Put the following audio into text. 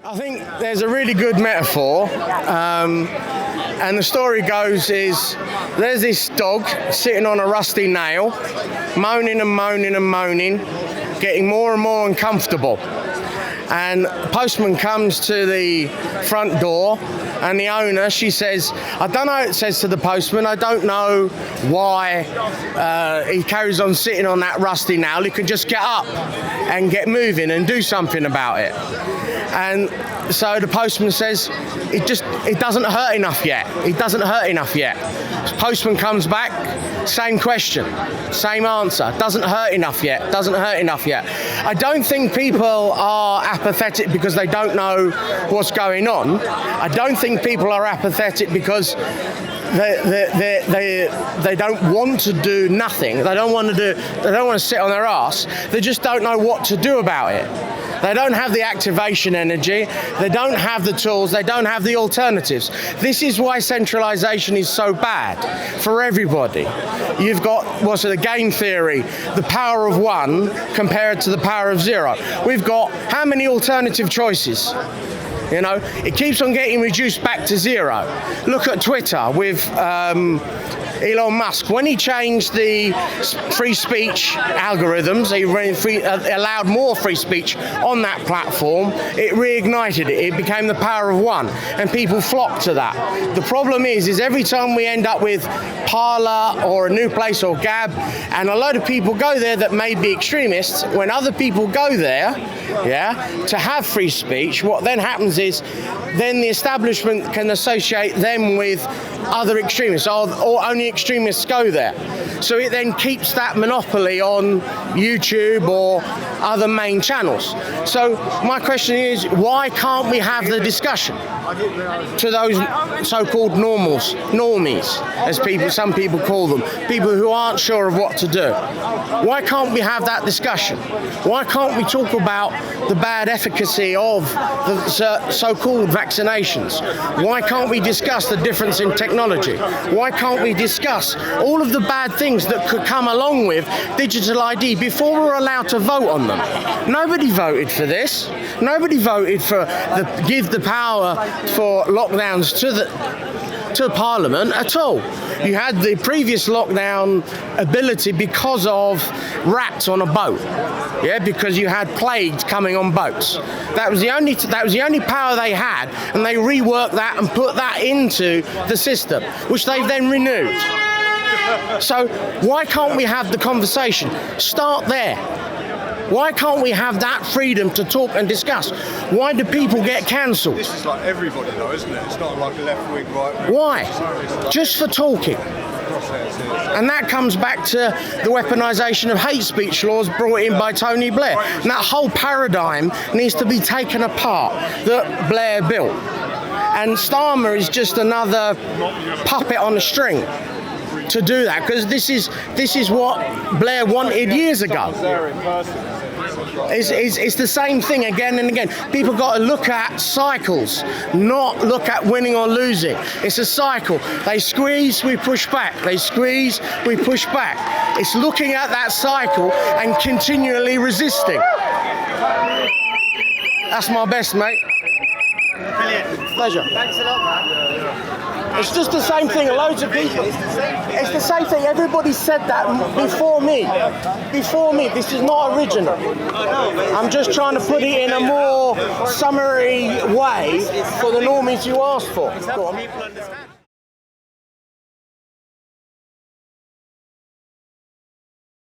I think there's a really good metaphor, and the story goes is there's this dog sitting on a rusty nail, moaning and moaning and moaning, getting more and more uncomfortable. And the postman comes to the front door, and the owner, she says, I don't know, it says to the postman, I don't know why he carries on sitting on that rusty nail. He can just get up and get moving and do something about it. And so the postman says, it doesn't hurt enough yet. It doesn't hurt enough yet. The postman comes back, same question, same answer. Doesn't hurt enough yet. Doesn't hurt enough yet. I don't think people are apathetic because they don't know what's going on. I don't think people are apathetic because they don't want to do nothing. They don't want to sit on their ass. They just don't know what to do about it. They don't have the activation energy. They don't have the tools. They don't have the alternatives. This is why centralisation is so bad for everybody. You've got what's the game theory, the power of one compared to the power of zero. We've got how many alternative choices? You know, it keeps on getting reduced back to zero. Look at Twitter with Elon Musk. When he changed the free speech algorithms, he allowed more free speech on that platform, it reignited it. It became the power of one, and people flocked to that. The problem is every time we end up with Parler or a new place or Gab, and a load of people go there that may be extremists, when other people go there, to have free speech, what then happens is then the establishment can associate them with other extremists, or only extremists go there. So it then keeps that monopoly on YouTube or other main channels. So my question is, why can't we have the discussion to those so-called normies, as some people call them, people who aren't sure of what to do? Why can't we have that discussion? Why can't we talk about the bad efficacy of the so-called vaccinations? Why can't we discuss the difference in technology? Why can't we discuss all of the bad things that could come along with digital ID before we're allowed to vote on them? Nobody voted for this. Nobody voted for give the power for lockdowns to Parliament at all. You had the previous lockdown ability because of rats on a boat, because you had plagues coming on boats. That was the only power they had, and they reworked that and put that into the system, which they've then renewed. So why can't we have the conversation? Start there. Why can't we have that freedom to talk and discuss? Why do people get cancelled? This is like everybody though, isn't it? It's not like a left wing, right wing. Why? Just for talking. And that comes back to the weaponisation of hate speech laws brought in by Tony Blair. And that whole paradigm needs to be taken apart that Blair built. And Starmer is just another puppet on a string to do that, because this is what Blair wanted years ago. It's the same thing again and again. People got to look at cycles, not look at winning or losing. It's a cycle. They squeeze, we push back. They squeeze, we push back. It's looking at that cycle and continually resisting. That's my best, mate. Brilliant. Pleasure. Thanks a lot, man. It's just the same thing, loads of people. It's the same thing, everybody said that before me. Before me, this is not original. I'm just trying to put it in a more summary way for the normies you asked for. People understand.